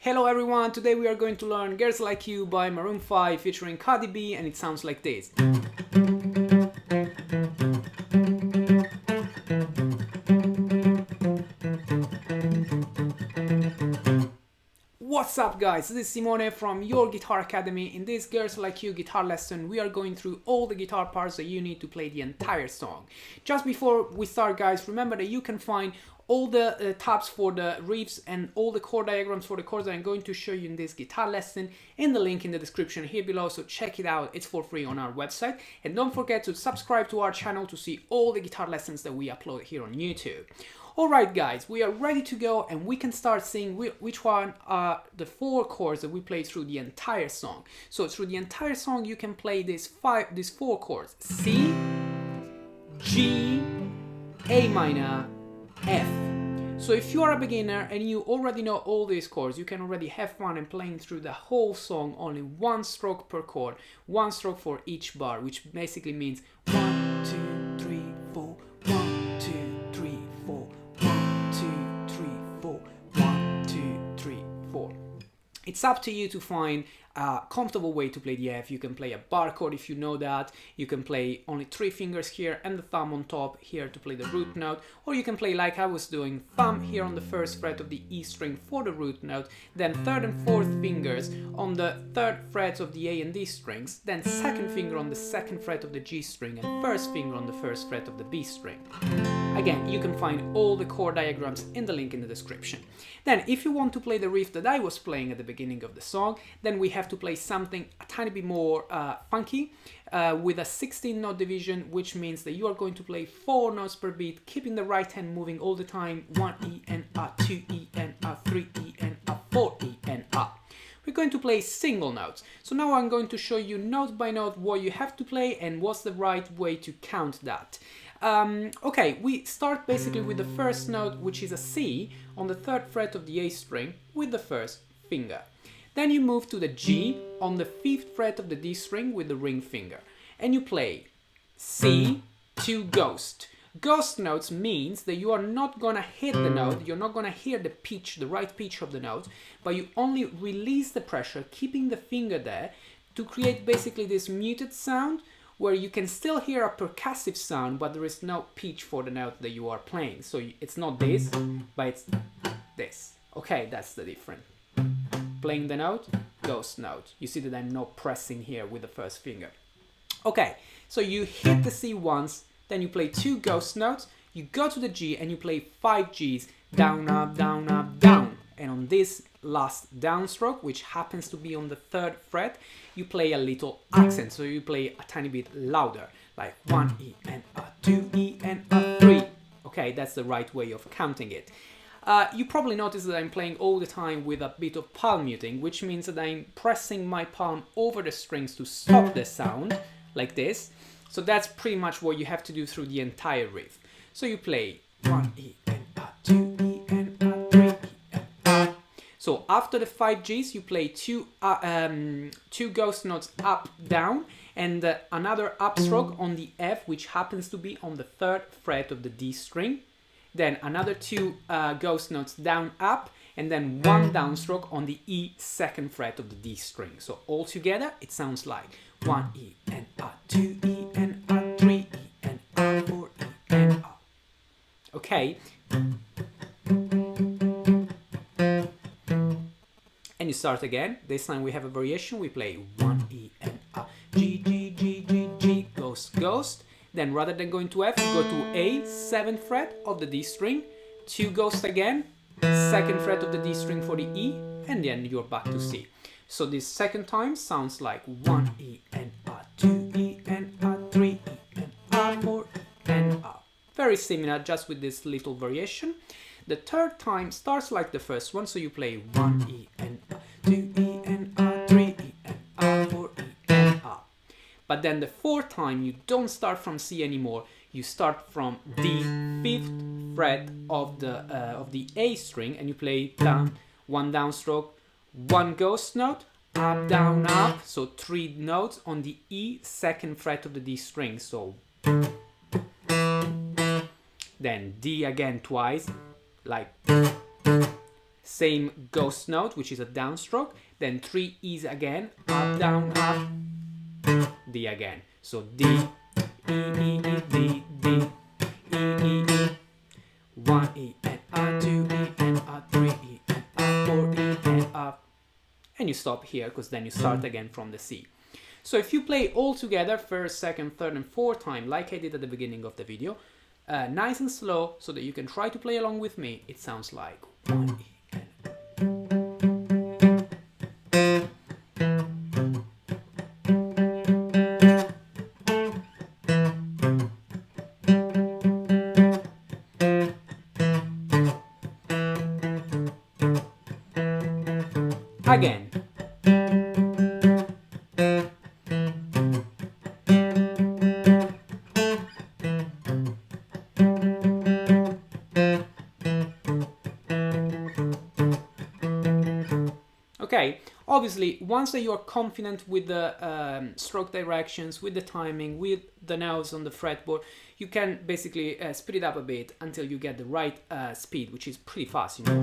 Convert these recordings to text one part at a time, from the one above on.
Hello everyone, today we are going to learn Girls Like You by Maroon 5 featuring Cardi B, and it sounds like this. What's up guys, this is Simone from Your Guitar Academy. In this Girls Like You guitar lesson we are going through all the guitar parts that you need to play the entire song. Just before we start guys, remember that you can find all the tabs for the riffs and all the chord diagrams for the chords that I'm going to show you in this guitar lesson in the link in the description here below, so check it out, it's for free on our website. And don't forget to subscribe to our channel to see all the guitar lessons that we upload here on YouTube. Alright guys, we are ready to go and we can start seeing which one are the 4 chords that we play through the entire song. So through the entire song you can play these 4 chords: C, G, A minor, F. So if you are a beginner and you already know all these chords, you can already have fun and playing through the whole song, only 1 stroke per chord, 1 stroke for each bar, which basically means 1, 2, 3, 4, 1, 2, 3, 4, 1, 2, 3, 4, 1, 2, 3, 4. It's up to you to find a comfortable way to play the F. You can play a bar chord if you know that. You can play only 3 fingers here and the thumb on top here to play the root note. Or you can play like I was doing, thumb here on the 1st fret of the E string for the root note, then 3rd and 4th fingers on the 3rd frets of the A and D strings, then 2nd finger on the 2nd fret of the G string and 1st finger on the 1st fret of the B string. Again, you can find all the chord diagrams in the link in the description. Then if you want to play the riff that I was playing at the beginning of the song, then we have to play something a tiny bit more funky with a 16-note division, which means that you are going to play 4 notes per beat, keeping the right hand moving all the time: 1 E and A, 2 E and A, 3 E and A, 4 E and A. We're going to play single notes. So now I'm going to show you note by note what you have to play and what's the right way to count that. Okay, we start basically with the first note, which is a C on the 3rd fret of the A string with the 1st finger. Then you move to the G on the 5th fret of the D string with the ring finger. And you play C to ghost. Ghost notes means that you are not gonna hit the note, you're not gonna hear the pitch, the right pitch of the note, but you only release the pressure, keeping the finger there to create basically this muted sound where you can still hear a percussive sound, but there is no pitch for the note that you are playing. So it's not this, but it's this. Okay, that's the difference. Playing the note, ghost note. You see that I'm not pressing here with the 1st finger. Okay, so you hit the C once, then you play 2 ghost notes, you go to the G and you play 5 Gs, down, up, down, up, down. And on this last downstroke, which happens to be on the 3rd fret, you play a little accent, so you play a tiny bit louder, like 1 E and A, 2 E and A, 3. Okay, that's the right way of counting it. You probably notice that I'm playing all the time with a bit of palm muting, which means that I'm pressing my palm over the strings to stop the sound, like this. So that's pretty much what you have to do through the entire riff. So you play 1 E and A, 2 E and A, 3 E and A. So after the 5 Gs, you play 2 ghost notes up, down, and another upstroke on the F, which happens to be on the 3rd fret of the D string. Then another 2 ghost notes down, up, and then 1 downstroke on the E 2nd fret of the D string. So all together, it sounds like 1 E and A, 2 E and A, 3 E and A, 4 E and A. Okay. And you start again. This time we have a variation. We play 1 E and A, G, G, G, G, G, ghost, ghost. Then rather than going to F, you go to A, 7th fret of the D string, 2 ghost again, 2nd fret of the D string for the E, and then you're back to C. So this second time sounds like 1 E and A, 2 E and A, 3 E and A, 4 E and A. Very similar, just with this little variation. The 3rd time starts like the first one, so you play 1 E and A, 2 E and A, 3 E and A, 4 E and A. But then the 4th time you don't start from C anymore, you start from the 5th fret of the A string, and you play down, 1 downstroke, 1 ghost note, up, down, up, so 3 notes on the E 2nd fret of the D string, so then D again twice, like same ghost note, which is a downstroke, then 3 E's again, up, down, up, D again. So D, E, E, E, D, D, E, E, E, 1 E and A, 2 E and A, 3 E and A, 4 E and A, and you stop here because then you start again from the C. So if you play all together, first, second, third and fourth time, like I did at the beginning of the video, nice and slow, so that you can try to play along with me, it sounds like 1 E and again. Okay, obviously, once that you are confident with the stroke directions, with the timing, with the notes on the fretboard, you can basically speed it up a bit until you get the right speed, which is pretty fast, you know.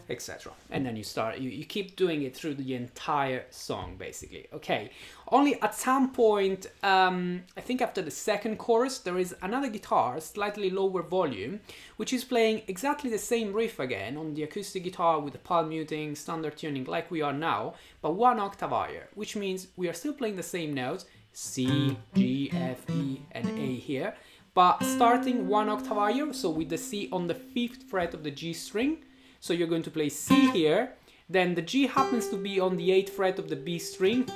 Etc. And then you start, you keep doing it through the entire song, basically. Okay, only at some point, I think after the second chorus, there is another guitar, slightly lower volume, which is playing exactly the same riff again on the acoustic guitar with the palm muting, standard tuning like we are now, but 1 octave higher, which means we are still playing the same notes, C, G, F, E, and A here, but starting 1 octave higher, so with the C on the 5th fret of the G string. So you're going to play C here, then the G happens to be on the 8th fret of the B string,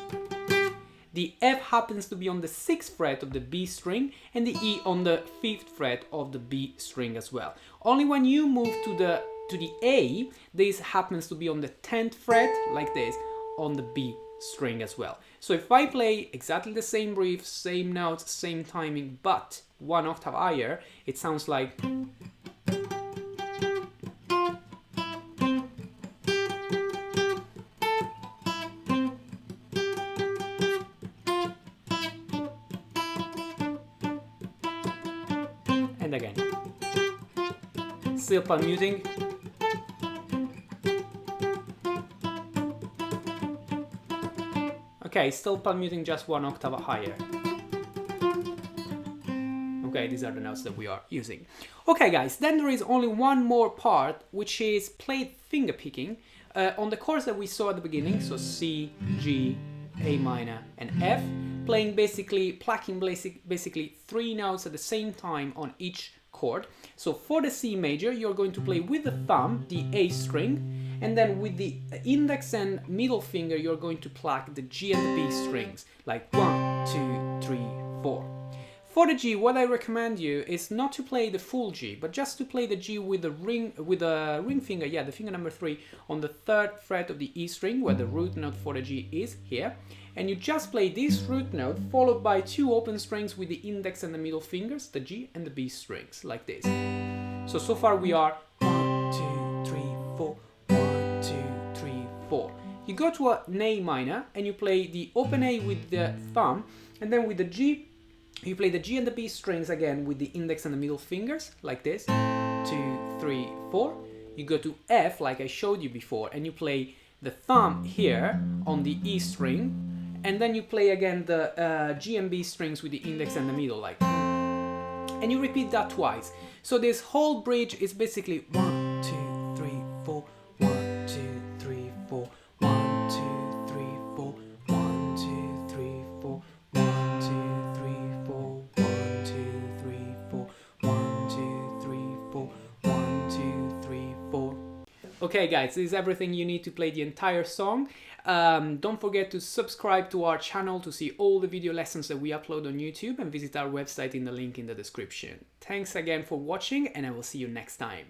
the F happens to be on the 6th fret of the B string, and the E on the 5th fret of the B string as well. Only when you move to the A, this happens to be on the 10th fret, like this, on the B string as well. So if I play exactly the same riff, same notes, same timing, but 1 octave higher, it sounds like... and again, still palm muting, okay, still palm muting, just 1 octave higher. Okay, these are the notes that we are using. Okay guys, then there is only one more part, which is played finger picking on the chords that we saw at the beginning, so C, G, A minor and F, playing plucking basically 3 notes at the same time on each chord. So for the C major, you're going to play with the thumb the A string, and then with the index and middle finger, you're going to pluck the G and the B strings, like 1, 2, 3, 4. For the G, what I recommend you is not to play the full G, but just to play the G with the ring finger, yeah, the finger number 3 on the 3rd fret of the E string, where the root note for the G is here. And you just play this root note followed by 2 open strings with the index and the middle fingers, the G and the B strings, like this. So far we are 1, 2, 3, 4, 1, 2, 3, 4. You go to an A minor and you play the open A with the thumb, and then with the G, you play the G and the B strings again with the index and the middle fingers, like this, 2, 3, 4. You go to F, like I showed you before, and you play the thumb here on the E string, and then you play again the G and B strings with the index and the middle, like, and you repeat that twice. So this whole bridge is basically 1, 2, 3, 4, 1, 2, 3, 4, 1, 2, 3, 4, 1, 2, 3, 4, 1, 2, 3, 4, 1, 2, 3, 4, 1, 2, 3, 4, 1, 2, 3, 4. Okay guys, this is everything you need to play the entire song. Don't forget to subscribe to our channel to see all the video lessons that we upload on YouTube, and visit our website in the link in the description. Thanks again for watching, and I will see you next time.